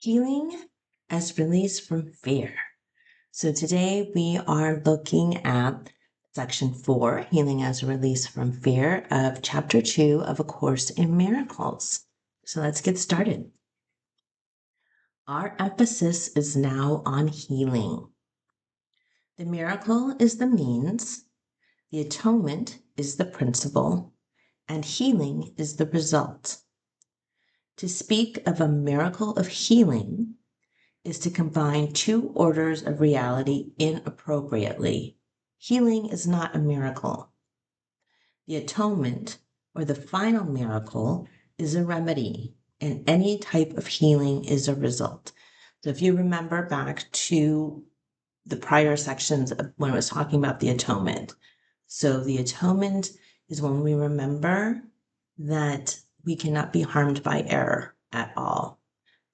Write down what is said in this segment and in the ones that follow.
Healing as release from fear. So today we are looking at section 4, Healing as a Release from Fear, of chapter 2 of A Course in Miracles. So let's get started. Our emphasis is now on healing. The miracle is the means, the atonement is the principle, and healing is the result. To speak of a miracle of healing is to combine two orders of reality inappropriately. Healing is not a miracle. The atonement, or the final miracle, is a remedy, and any type of healing is a result. So if you remember back to the prior sections of when I was talking about the atonement. So the atonement is when we remember that we cannot be harmed by error at all,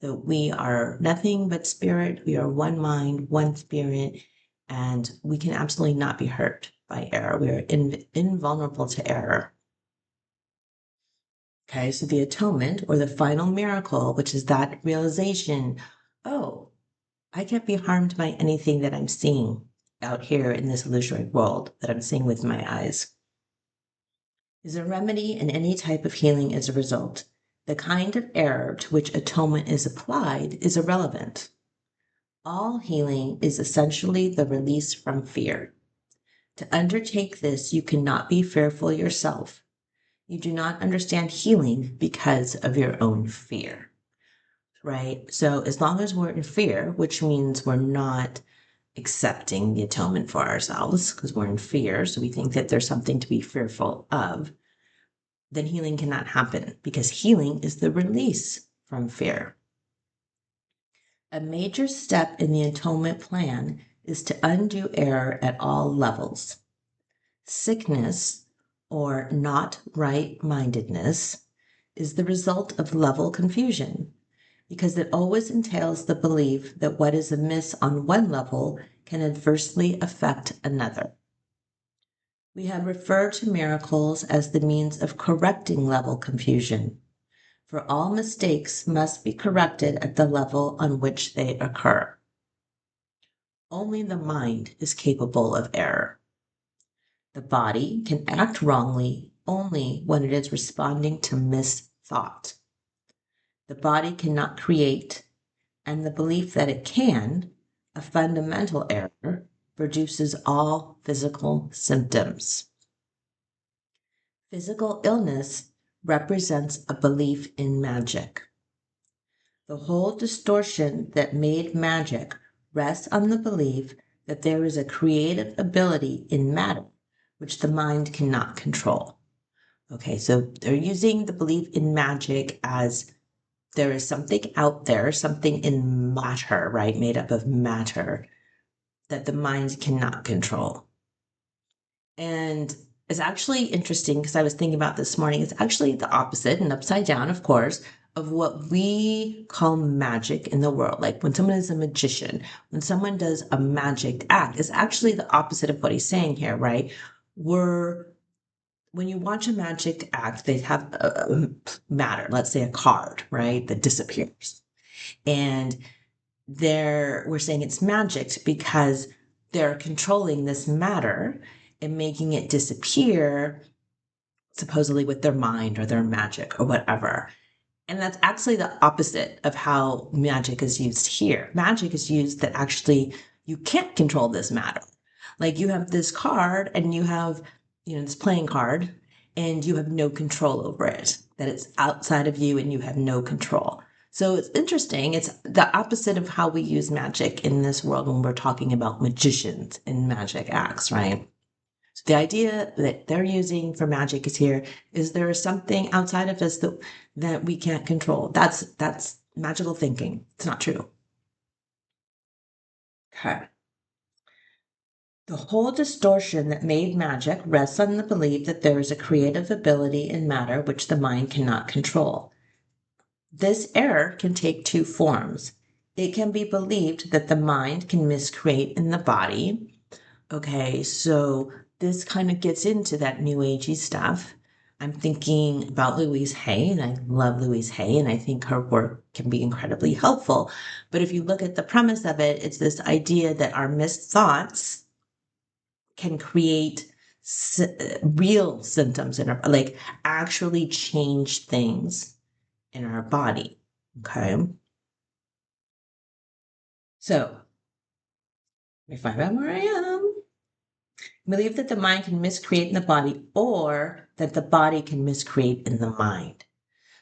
that we are nothing but spirit, we are one mind, one spirit, and we can absolutely not be hurt by error. We are invulnerable to error. Okay, so the atonement, or the final miracle, which is that realization, oh, I can't be harmed by anything that I'm seeing out here in this illusory world that I'm seeing with my eyes, is a remedy, and any type of healing is a result. The kind of error to which atonement is applied is irrelevant. All healing is essentially the release from fear. To undertake this, you cannot be fearful yourself. You do not understand healing because of your own fear, right? So as long as we're in fear, which means we're not accepting the atonement for ourselves because we're in fear, so we think that there's something to be fearful of, then healing cannot happen because healing is the release from fear. A major step in the atonement plan is to undo error at all levels. Sickness, or not right-mindedness, is the result of level confusion because it always entails the belief that what is amiss on one level can adversely affect another. We have referred to miracles as the means of correcting level confusion, for all mistakes must be corrected at the level on which they occur. Only the mind is capable of error. The body can act wrongly only when it is responding to misthought. The body cannot create, and the belief that it can, a fundamental error, produces all physical symptoms. Physical illness represents a belief in magic. The whole distortion that made magic rests on the belief that there is a creative ability in matter which the mind cannot control. Okay, so they're using the belief in magic as there is something out there, something in matter, right, made up of matter, that the mind cannot control. And it's actually interesting because I was thinking about this morning, it's actually the opposite and upside down, of course, of what we call magic in the world. Like when someone is a magician, when someone does a magic act, it's actually the opposite of what he's saying here, right? When you watch a magic act, they have a matter, let's say a card, right, that disappears. And we're saying it's magic because they're controlling this matter and making it disappear, supposedly with their mind or their magic or whatever. And that's actually the opposite of how magic is used here. Magic is used that actually you can't control this matter. Like you have this card and you have, this playing card and you have no control over it, that it's outside of you and you have no control. So it's interesting. It's the opposite of how we use magic in this world when we're talking about magicians and magic acts, right? So the idea that they're using for magic is here is there is something outside of us that we can't control. That's magical thinking. It's not true. Okay. The whole distortion that made magic rests on the belief that there is a creative ability in matter which the mind cannot control. This error can take two forms. It can be believed that the mind can miscreate in the body. Okay, so this kind of gets into that new agey stuff I'm thinking about Louise Hay, and I love Louise Hay, and I think her work can be incredibly helpful. But if you look at the premise of it, it's this idea that our missed thoughts can create real symptoms in our, like actually change things in our body. Okay. So let me find out where I am. Believe that the mind can miscreate in the body or that the body can miscreate in the mind.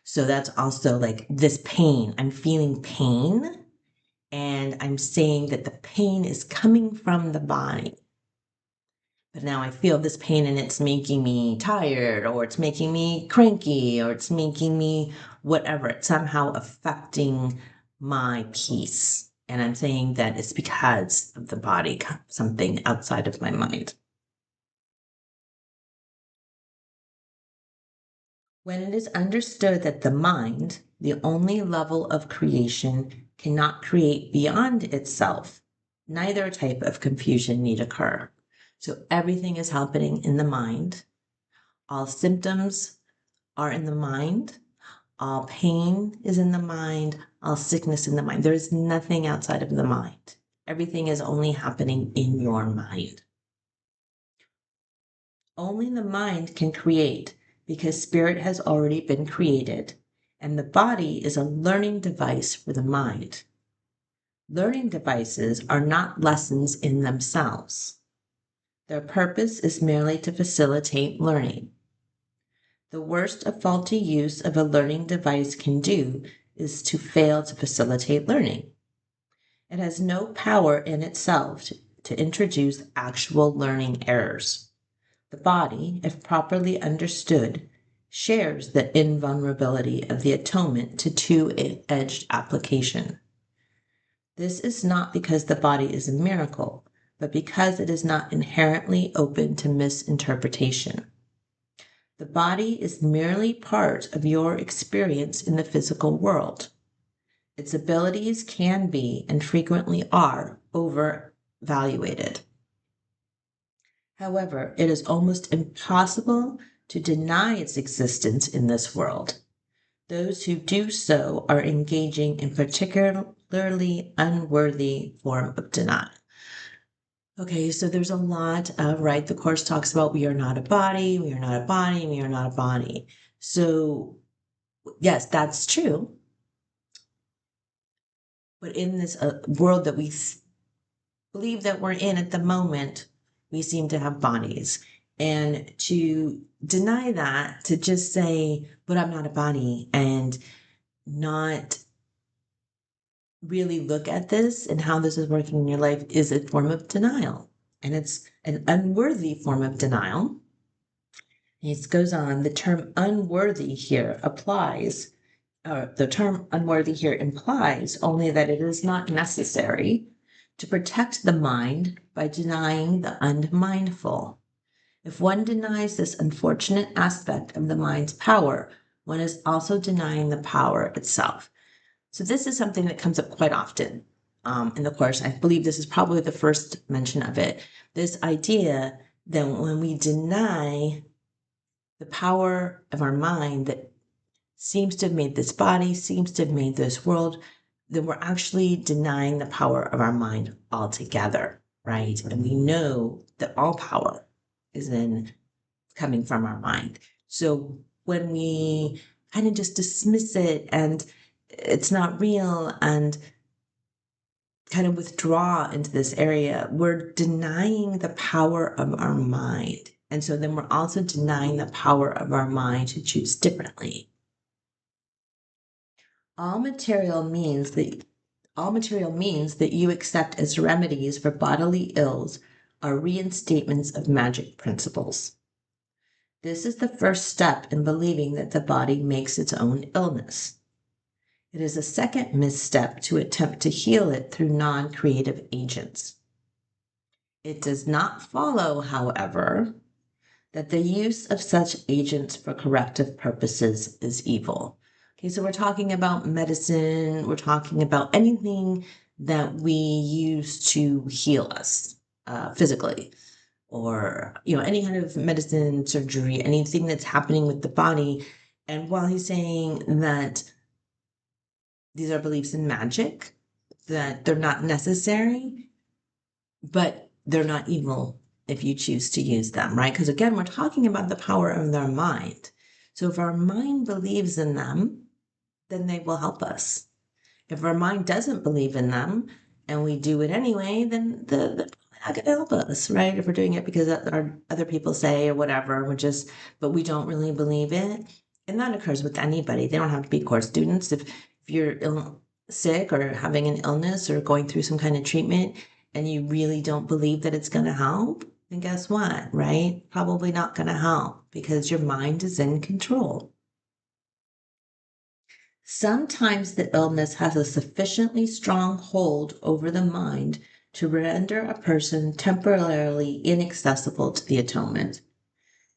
So that's also like this pain. I'm feeling pain and I'm saying that the pain is coming from the body. But now I feel this pain and it's making me tired or it's making me cranky or it's making me whatever. It's somehow affecting my peace. And I'm saying that it's because of the body, something outside of my mind. When it is understood that the mind, the only level of creation, cannot create beyond itself, neither type of confusion need occur. So everything is happening in the mind. All symptoms are in the mind. All pain is in the mind. All sickness in the mind. There is nothing outside of the mind. Everything is only happening in your mind. Only the mind can create because spirit has already been created, and the body is a learning device for the mind. Learning devices are not lessons in themselves. Their purpose is merely to facilitate learning. The worst a faulty use of a learning device can do is to fail to facilitate learning. It has no power in itself to introduce actual learning errors. The body, if properly understood, shares the invulnerability of the atonement to two-edged application. This is not because the body is a miracle, but because it is not inherently open to misinterpretation. The body is merely part of your experience in the physical world. Its abilities can be, and frequently are, overvaluated. However, it is almost impossible to deny its existence in this world. Those who do so are engaging in particularly unworthy form of denial. Okay, so there's a lot of, right, the Course talks about we are not a body, we are not a body, we are not a body. So, yes, that's true. But in this world that we believe that we're in at the moment, we seem to have bodies. And to deny that, to just say, but I'm not a body, and not really look at this and how this is working in your life is a form of denial. And it's an unworthy form of denial. It goes on, the term unworthy here applies, the term unworthy here implies only that it is not necessary to protect the mind by denying the unmindful. If one denies this unfortunate aspect of the mind's power, one is also denying the power itself. So this is something that comes up quite often in the Course. I believe this is probably the first mention of it. This idea that when we deny the power of our mind that seems to have made this body, seems to have made this world, then we're actually denying the power of our mind altogether, right? And we know that all power is coming from our mind. So when we kind of just dismiss it and it's not real and kind of withdraw into this area, we're denying the power of our mind. And so then we're also denying the power of our mind to choose differently. All material means that you accept as remedies for bodily ills are reinstatements of magic principles. This is the first step in believing that the body makes its own illness. It is a second misstep to attempt to heal it through non-creative agents. It does not follow, however, that the use of such agents for corrective purposes is evil. Okay, so we're talking about medicine, we're talking about anything that we use to heal us physically or, any kind of medicine, surgery, anything that's happening with the body. And while he's saying that these are beliefs in magic, that they're not necessary, but they're not evil if you choose to use them, right? Because again, we're talking about the power of their mind. So if our mind believes in them, then they will help us. If our mind doesn't believe in them and we do it anyway, then they're not going to help us, right? If we're doing it because our other people say or whatever, but we don't really believe it. And that occurs with anybody. They don't have to be course students. If you're sick or having an illness or going through some kind of treatment and you really don't believe that it's going to help, then guess what, right? Probably not going to help because your mind is in control. Sometimes the illness has a sufficiently strong hold over the mind to render a person temporarily inaccessible to the atonement.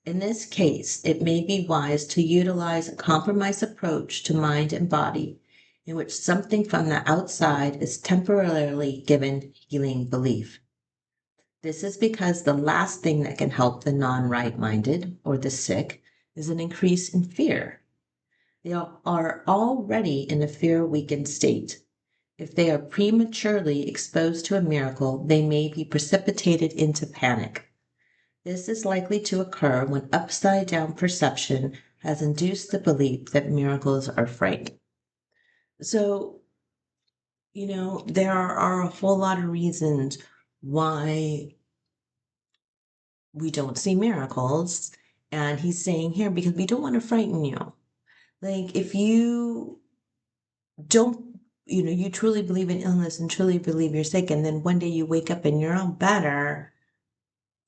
In this case, it may be wise to utilize a compromise approach to mind and body, in which something from the outside is temporarily given healing belief. This is because the last thing that can help the non-right-minded or the sick is an increase in fear. They are already in a fear-weakened state. If they are prematurely exposed to a miracle, they may be precipitated into panic. This is likely to occur when upside-down perception has induced the belief that miracles are frightening. So, there are a whole lot of reasons why we don't see miracles. And he's saying here, because we don't want to frighten you. Like, if you don't, you truly believe in illness and truly believe you're sick, and then one day you wake up and you're all better,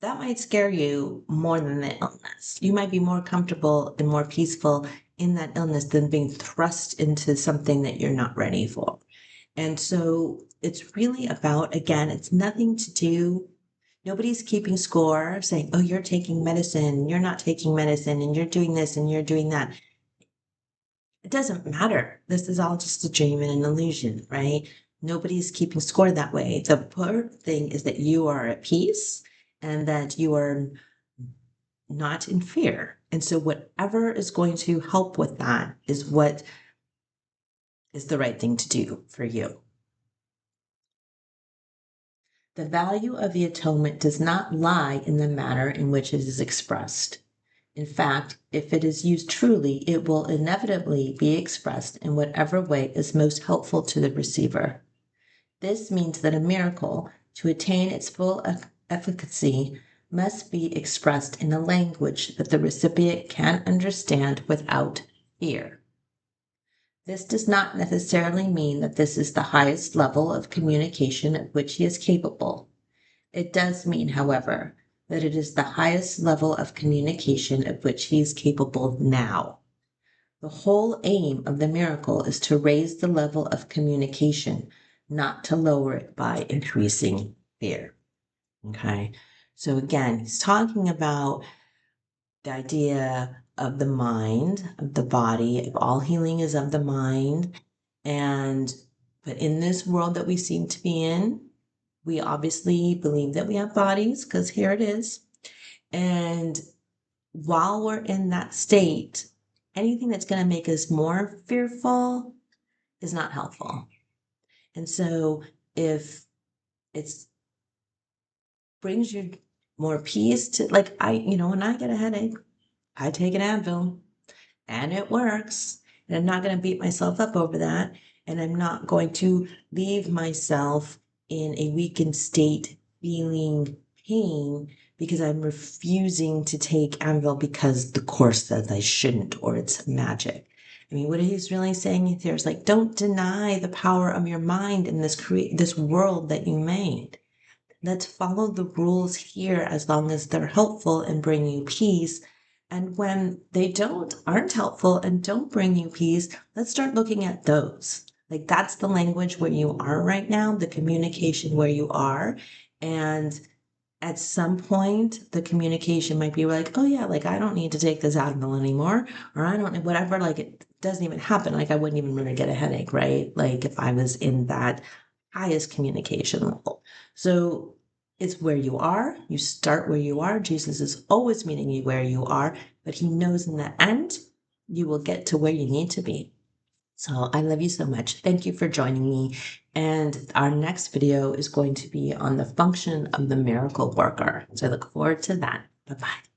that might scare you more than the illness. You might be more comfortable and more peaceful in that illness than being thrust into something that you're not ready for. And so it's really about, again, it's nothing to do. Nobody's keeping score saying, oh, you're taking medicine, you're not taking medicine, and you're doing this and you're doing that. It doesn't matter. This is all just a dream and an illusion, right? Nobody's keeping score that way. The important thing is that you are at peace and that you are not in fear. And so whatever is going to help with that is what is the right thing to do for you. The value of the atonement does not lie in the manner in which it is expressed. In fact, if it is used truly, it will inevitably be expressed in whatever way is most helpful to the receiver. This means that a miracle, to attain its full efficacy, must be expressed in a language that the recipient can understand without fear. This does not necessarily mean that this is the highest level of communication of which he is capable. It does mean, however, that it is the highest level of communication of which he is capable now. The whole aim of the miracle is to raise the level of communication, not to lower it by increasing fear. Okay, so again, he's talking about the idea of the mind, of the body, if all healing is of the mind. But in this world that we seem to be in, we obviously believe that we have bodies because here it is. And while we're in that state, anything that's going to make us more fearful is not helpful. And so if it brings you more peace to, like, when I get a headache, I take an Advil and it works. And I'm not going to beat myself up over that. And I'm not going to leave myself in a weakened state feeling pain because I'm refusing to take Advil because the course says I shouldn't or it's magic. I mean, what he's really saying here is like, don't deny the power of your mind in this world that you made. Let's follow the rules here as long as they're helpful and bring you peace. And when they aren't helpful and don't bring you peace, let's start looking at those. Like that's the language where you are right now, the communication where you are. And at some point, the communication might be like, oh yeah, like I don't need to take this Advil anymore, or I don't, whatever, like it doesn't even happen. Like I wouldn't even really get a headache, right? Like if I was in that highest communication level. So It's where you are. You start where you are. Jesus is always meeting you where you are, but he knows in the end you will get to where you need to be. So I love you so much. Thank you for joining me. And our next video is going to be on the function of the miracle worker. So I look forward to that. Bye-bye.